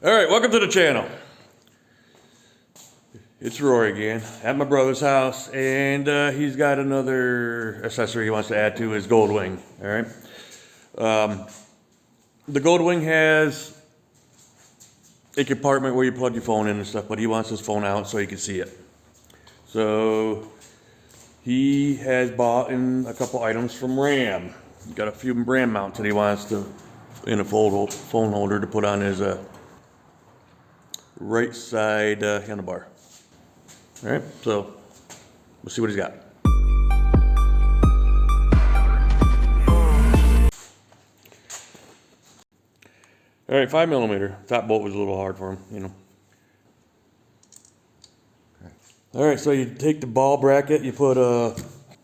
All right, welcome to the channel. It's Rory again at my brother's house, and he's got another accessory he wants to add to his Goldwing. All right, the Goldwing has a compartment where you plug your phone in and stuff, but he wants his phone out so he can see it. So he has bought in a couple items from Ram. He's got a few Ram mounts that he wants to in a phone holder to put on his right side handlebar. All right, so we'll see what he's got. All right, 5mm. Top bolt was a little hard for him, you know. Okay. All right, so you take the ball bracket, you put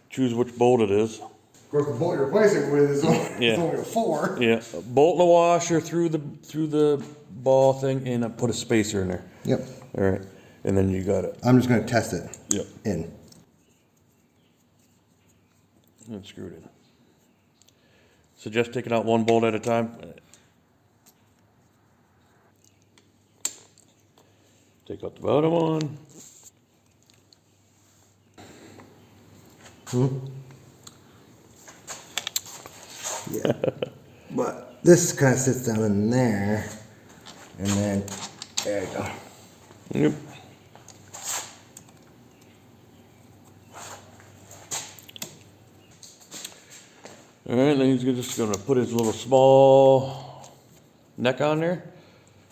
choose which bolt it is. Of course, the bolt you're replacing it with is only a 4. Yeah, a bolt and a washer through the ball thing, and put a spacer in there. Yep. All right, and then you got it. I'm just going to test it. Yep. In. And screw it in. Suggest taking out one bolt at a time. Take out the bottom one. Yeah. But this kind of sits down in there, and then there you go. Yep. All right, then he's just going to put his little small neck on there,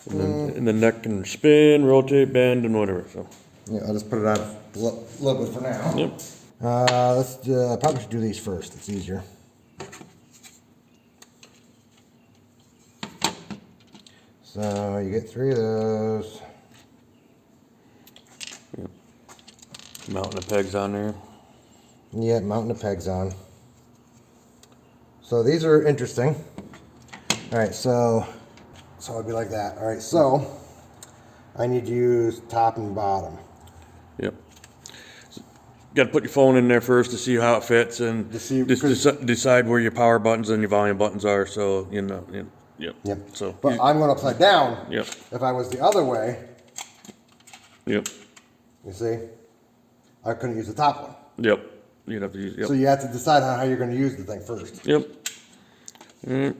and the neck can spin, rotate, bend, and whatever. So. Yeah, I'll just put it on a little bit for now. Yep. Let's probably should do these first. It's easier. So you get 3 of those. Yep. Mounting the pegs on there. Yeah, mounting the pegs on. So these are interesting. All right, so it'd be like that. All right, so I need to use top and bottom. Yep. So, got to put your phone in there first to see how it fits, and decide where your power buttons and your volume buttons are. So you know. Yep. Yep. So, but I'm going to play down. Yep. If I was the other way. Yep. You see, I couldn't use the top one. Yep. You'd have to use. Yep. So you have to decide how you're going to use the thing first. Yep. Mm.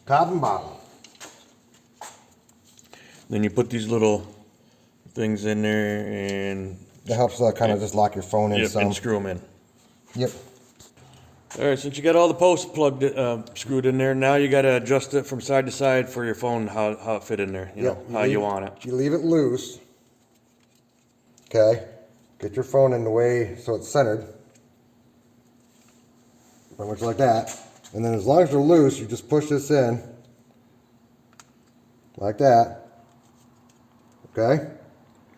Top and bottom. Then you put these little things in there, and that helps kind of just lock your phone in. Yep, some. and screw them in. Yep. All right, since you got all the posts plugged, screwed in there, now you got to adjust it from side to side for your phone, how it fit in there, you know, how you want it. You leave it loose. Okay. Get your phone in the way so it's centered. Pretty much like that. And then as long as they're loose, you just push this in. Like that. Okay?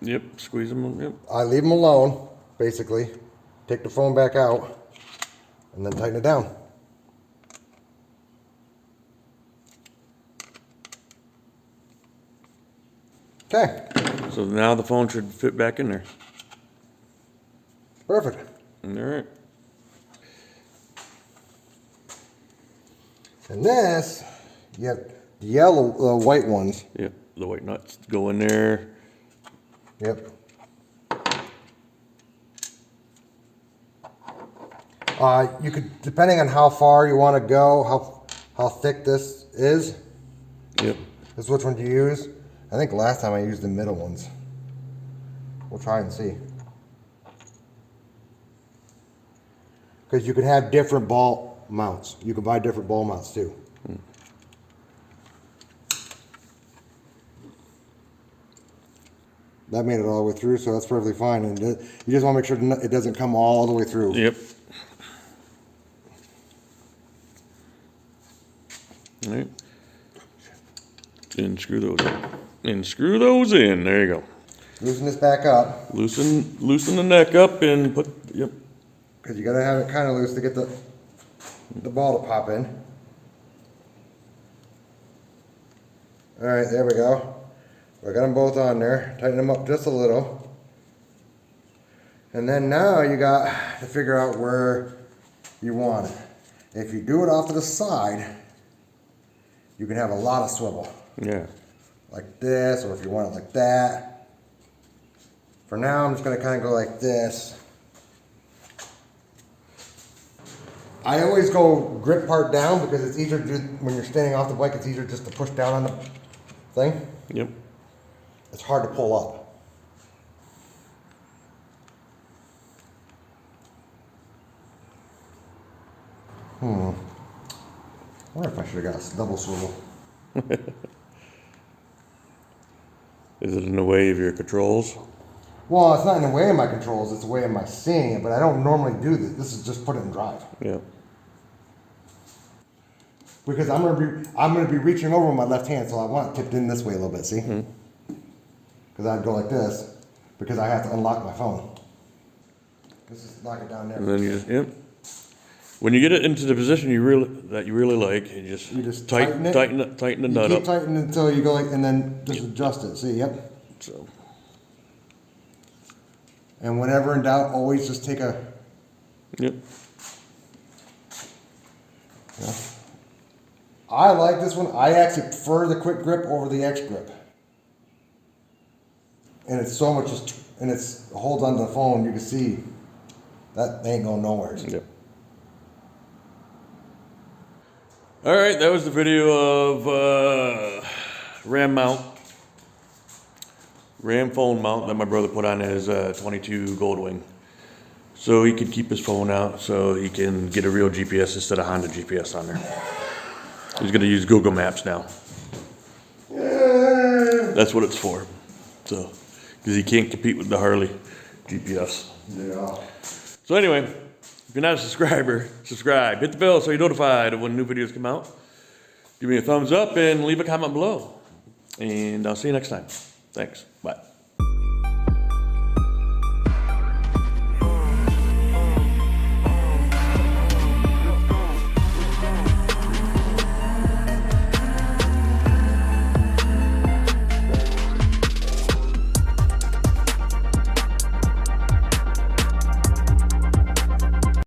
Yep, squeeze them, yep. I leave them alone, basically. Take the phone back out. And then tighten it down. Okay. So now the phone should fit back in there. Perfect. All right. And this, you have the yellow, white ones. Yep, the white nuts go in there. Yep. You could, depending on how far you want to go, how thick this is. Yep. This is which one to use. I think last time I used the middle ones. We'll try and see. Because you can have different ball mounts. You can buy different ball mounts too. That made it all the way through, so that's perfectly fine. And you just want to make sure it doesn't come all the way through. Yep. All right. And screw those in. And screw those in. There you go. Loosen this back up. Loosen the neck up and put, yep. Because you got to have it kind of loose to get the ball to pop in. All right, there we go. I got them both on there. Tighten them up just a little. And then now you got to figure out where you want it. If you do it off to the side, you can have a lot of swivel. Yeah. like this, or if you want it like that. For now, I'm just gonna kind of go like this. I always go grip part down because it's easier to do, when you're standing off the bike, it's easier just to push down on the thing. Yep. It's hard to pull up. I wonder if I should have got a double swivel. Is it in the way of your controls? Well, it's not in the way of my controls, it's the way of my seeing it, but I don't normally do this. This is just put it in drive. Yeah. Because I'm gonna be reaching over with my left hand, so I want it tipped in this way a little bit, see? Because I'd go like this, because I have to unlock my phone. Let's just lock it down there. And then you just, yep. When you get it into the position you really like, you just tighten the nut Keep up. tightening until you go like, and then just adjust it, see, yep. So, And whenever in doubt, always just take a, yep. yeah. I like this one. I actually prefer the quick grip over the X grip. And it's so much, and it's holds onto the phone. You can see that ain't going nowhere. Yep. All right, that was the video of Ram phone mount that my brother put on his 22 Goldwing. So he could keep his phone out, so he can get a real GPS instead of Honda GPS on there. He's gonna use Google Maps now. That's what it's for. So, because he can't compete with the Harley GPS. Yeah. So anyway, if you're not a subscriber, subscribe. Hit the bell so you're notified of when new videos come out. Give me a thumbs up and leave a comment below. And I'll see you next time. Thanks. Bye.